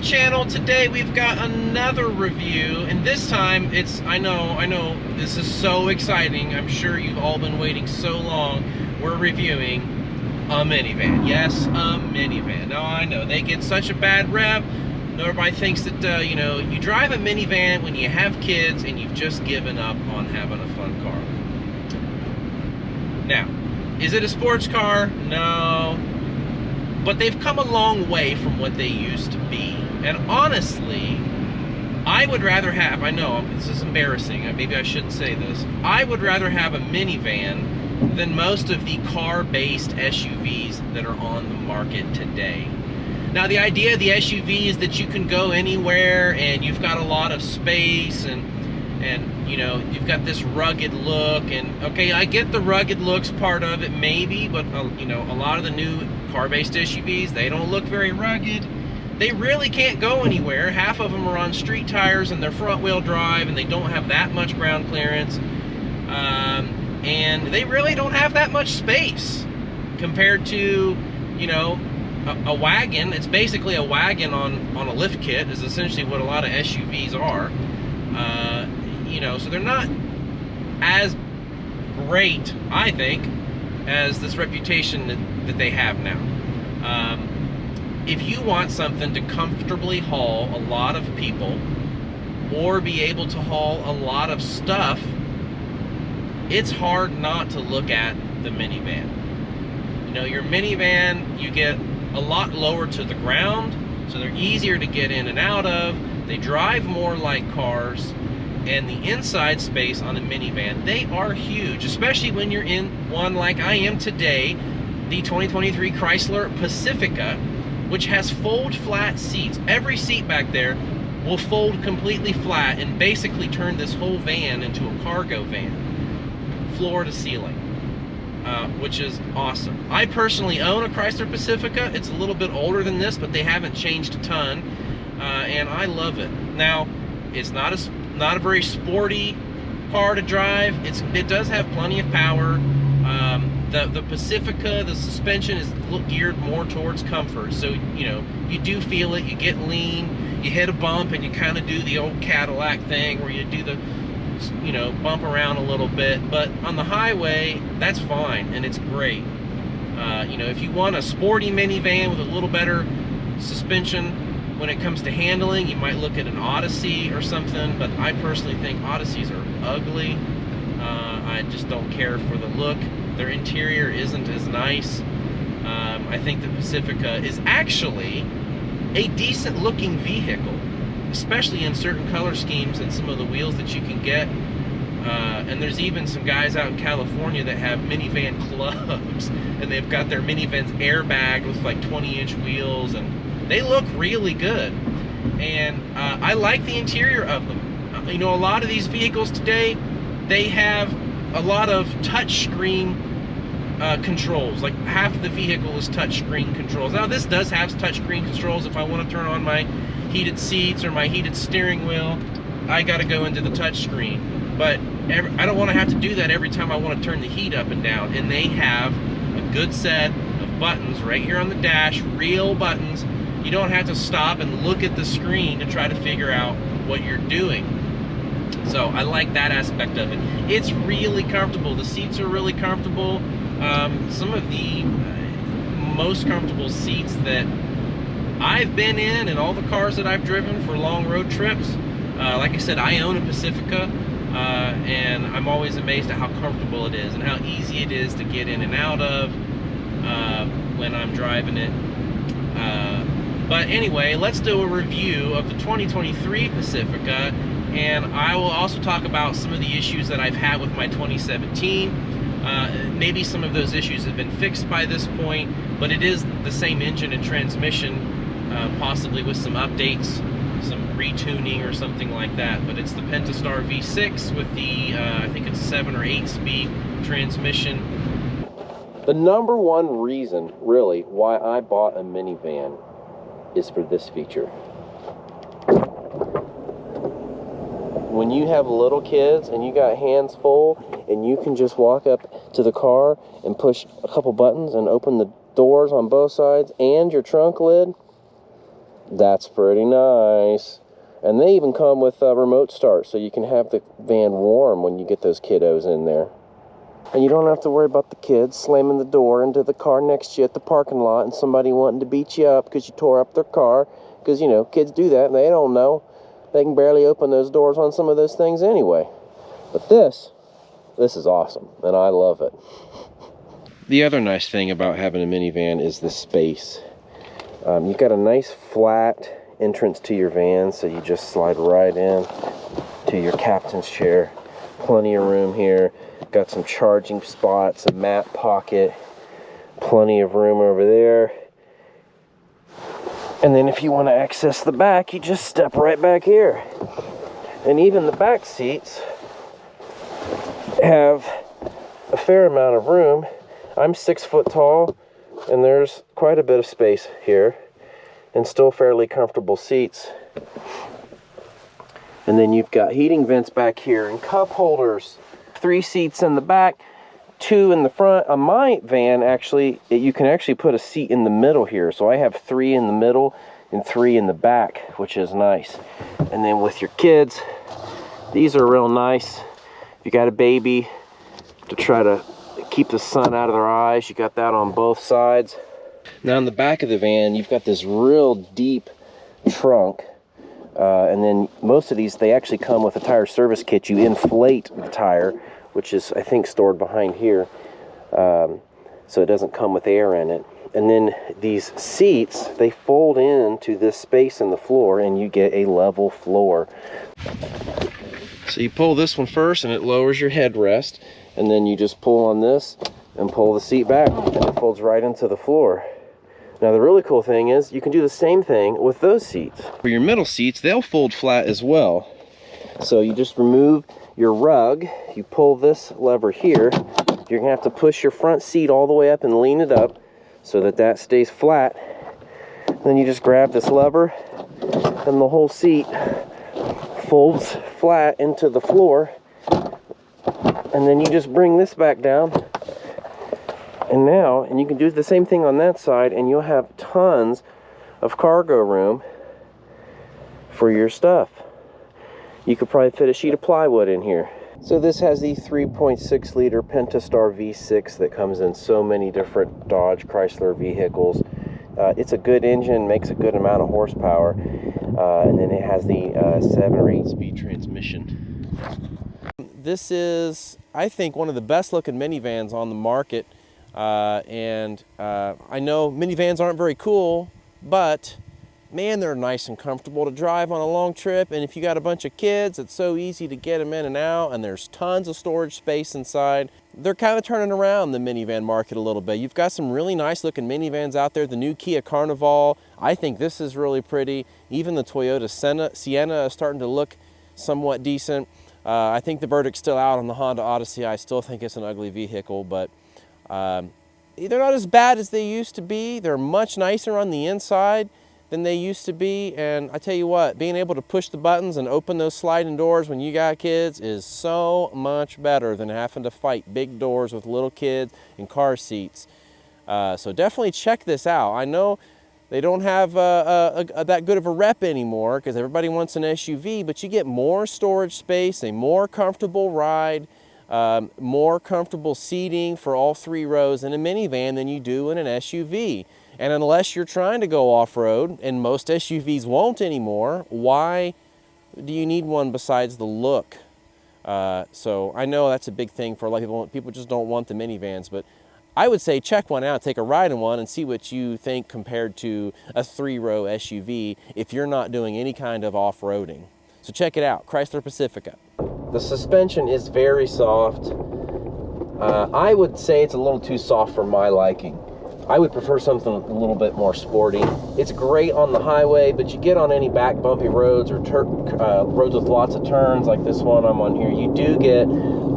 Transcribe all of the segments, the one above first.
channel. Today we've got another review, and this time it's, I know, this is so exciting. I'm sure you've all been waiting so long. We're reviewing a minivan. Yes, a minivan. Now I know, they get such a bad rep. Everybody thinks that, you know, you drive a minivan when you have kids and you've just given up on having a fun car. Now, is it a sports car? No. But they've come a long way from what they used to be. And honestly, I would rather have, I know, this is embarrassing, maybe I shouldn't say this, I would rather have a minivan than most of the car-based SUVs that are on the market today. Now, the idea of the SUV is that you can go anywhere and you've got a lot of space and you know, you've got this rugged look, and okay, I get the rugged looks part of it maybe, but you know, a lot of the new car-based SUVs, they don't look very rugged. They really can't go anywhere. Half of them are on street tires and they're front-wheel drive, and they don't have that much ground clearance, and they really don't have that much space compared to, you know, a wagon. It's basically a wagon on a lift kit is essentially what a lot of SUVs are. You know, so they're not as great, I think, as this reputation that they have now. If you want something to comfortably haul a lot of people or be able to haul a lot of stuff, it's hard not to look at the minivan. You know, your minivan, you get a lot lower to the ground, so they're easier to get in and out of. They drive more like cars, and the inside space on a minivan, they are huge, especially when you're in one like I am today, the 2023 Chrysler Pacifica, which has fold flat seats. Every seat back there will fold completely flat and basically turn this whole van into a cargo van, floor to ceiling, which is awesome. I personally own a Chrysler Pacifica. It's a little bit older than this, but they haven't changed a ton, and I love it. Now, it's not a very sporty car to drive. It does have plenty of power. The Pacifica, the suspension is geared more towards comfort, so you know, you do feel it. You get lean, you hit a bump and you kind of do the old Cadillac thing where you do the, you know, bump around a little bit, but on the highway that's fine and it's great. You know, if you want a sporty minivan with a little better suspension when it comes to handling, you might look at an Odyssey or something, but I personally think Odysseys are ugly. I just don't care for the look. Their interior isn't as nice. I think the Pacifica is actually a decent looking vehicle, especially in certain color schemes and some of the wheels that you can get. And there's even some guys out in California that have minivan clubs, and they've got their minivans airbagged with like 20-inch wheels, and they look really good. And I like the interior of them. You know, a lot of these vehicles today, they have a lot of touch screen controls. Like half of the vehicle is touch screen controls. Now this does have touch screen controls. If I want to turn on my heated seats or my heated steering wheel, I got to go into the touch screen. But I don't want to have to do that every time I want to turn the heat up and down. And they have a good set of buttons right here on the dash, real buttons. You don't have to stop and look at the screen to try to figure out what you're doing. So I like that aspect of it. It's really comfortable. The seats are really comfortable. Some of the most comfortable seats that I've been in all the cars that I've driven for long road trips. Like I said, I own a Pacifica, and I'm always amazed at how comfortable it is and how easy it is to get in and out of when I'm driving it. But anyway, let's do a review of the 2023 Pacifica, and I will also talk about some of the issues that I've had with my 2017. Maybe some of those issues have been fixed by this point, but it is the same engine and transmission, possibly with some updates, some retuning or something like that. But it's the Pentastar V6 with the, I think it's 7 or 8 speed transmission. The number one reason, really, why I bought a minivan is for this feature. When you have little kids and you got hands full and you can just walk up to the car and push a couple buttons and open the doors on both sides and your trunk lid, That's pretty nice. And they even come with a remote start, so you can have the van warm when you get those kiddos in there. And you don't have to worry about the kids slamming the door into the car next to you at the parking lot and somebody wanting to beat you up because you tore up their car. Because, you know, kids do that and they don't know. They can barely open those doors on some of those things anyway. But this is awesome, and I love it. The other nice thing about having a minivan is the space. You've got a nice flat entrance to your van, so you just slide right in to your captain's chair. Plenty of room here. Got some charging spots, a map pocket, plenty of room over there. And then if you want to access the back, you just step right back here. And even the back seats have a fair amount of room. I'm 6 foot tall, and there's quite a bit of space here, and still fairly comfortable seats. And then you've got heating vents back here and cup holders. 3 seats in the back, 2 in the front. On my van, actually, you can actually put a seat in the middle here. So I have 3 in the middle and 3 in the back, which is nice. And then with your kids, these are real nice. If you got a baby, to try to keep the sun out of their eyes, you got that on both sides. Now in the back of the van, you've got this real deep trunk. And then most of these, they actually come with a tire service kit. You inflate the tire, which is, I think, stored behind here. So it doesn't come with air in it. And then these seats, they fold into this space in the floor, and you get a level floor. So you pull this one first, and it lowers your headrest. And then you just pull on this and pull the seat back, and it folds right into the floor. Now the really cool thing is you can do the same thing with those seats. For your middle seats, they'll fold flat as well. So you just remove your rug, you pull this lever here, you're gonna have to push your front seat all the way up and lean it up so that that stays flat. Then you just grab this lever and the whole seat folds flat into the floor. And then you just bring this back down. And you can do the same thing on that side, and you'll have tons of cargo room for your stuff. You could probably fit a sheet of plywood in here. So this has the 3.6 liter Pentastar V6 that comes in so many different Dodge Chrysler vehicles. It's a good engine, makes a good amount of horsepower, and then it has the 7 or 8 speed transmission. This is, I think, one of the best looking minivans on the market. I know minivans aren't very cool, but man, they're nice and comfortable to drive on a long trip. And if you got a bunch of kids, it's so easy to get them in and out, and there's tons of storage space inside. They're kind of turning around the minivan market a little bit. You've got some really nice looking minivans out there. The new Kia Carnival, I think this is really pretty. Even the Toyota Sienna is starting to look somewhat decent. I think the verdict's still out on the Honda Odyssey. I still think it's an ugly vehicle, but they're not as bad as they used to be. They're much nicer on the inside than they used to be. And I tell you what, being able to push the buttons and open those sliding doors when you got kids is so much better than having to fight big doors with little kids and car seats. So definitely check this out. I know they don't have that good of a rep anymore because everybody wants an SUV, but you get more storage space, a more comfortable ride, more comfortable seating for all 3 rows in a minivan than you do in an SUV. And unless you're trying to go off-road, and most SUVs won't anymore, why do you need one besides the look? So I know that's a big thing for a lot of people. People just don't want the minivans, but I would say check one out, take a ride in one, and see what you think compared to a 3-row SUV if you're not doing any kind of off-roading. So check it out, Chrysler Pacifica. The suspension is very soft. I would say it's a little too soft for my liking. I would prefer something a little bit more sporty. It's great on the highway, but you get on any back bumpy roads or roads with lots of turns like this one I'm on here, you do get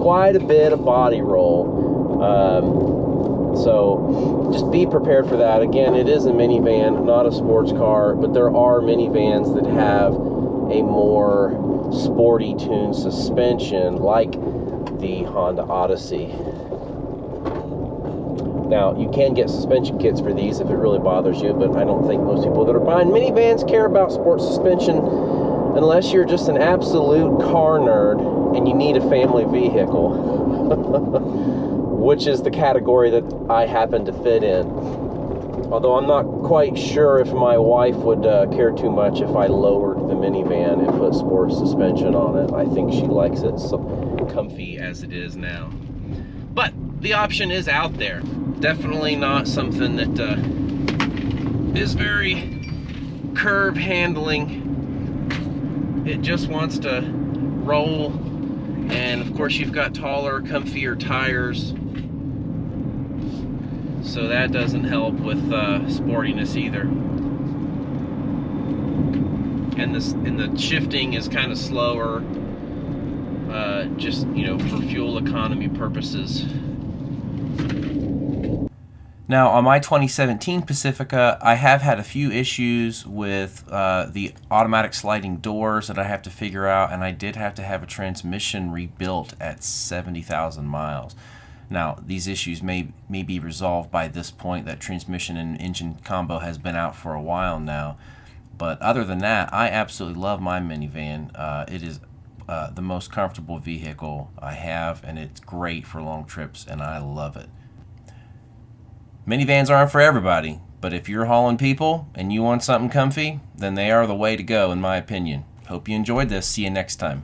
quite a bit of body roll. So just be prepared for that. Again, it is a minivan, not a sports car, but there are minivans that have a more sporty tuned suspension like the Honda Odyssey. Now, you can get suspension kits for these if it really bothers you, but I don't think most people that are buying minivans care about sports suspension unless you're just an absolute car nerd and you need a family vehicle, which is the category that I happen to fit in. Although I'm not quite sure if my wife would care too much if I lowered the minivan and put sports suspension on it. I think she likes it so comfy as it is now. But the option is out there. Definitely not something that is very curb handling. It just wants to roll. And of course you've got taller, comfier tires. So that doesn't help with sportiness either. And the shifting is kind of slower, just, you know, for fuel economy purposes. Now, on my 2017 Pacifica, I have had a few issues with the automatic sliding doors that I have to figure out, and I did have to have a transmission rebuilt at 70,000 miles. Now, these issues may be resolved by this point. That transmission and engine combo has been out for a while now. But other than that, I absolutely love my minivan. It is the most comfortable vehicle I have, and it's great for long trips, and I love it. Minivans aren't for everybody, but if you're hauling people and you want something comfy, then they are the way to go, in my opinion. Hope you enjoyed this. See you next time.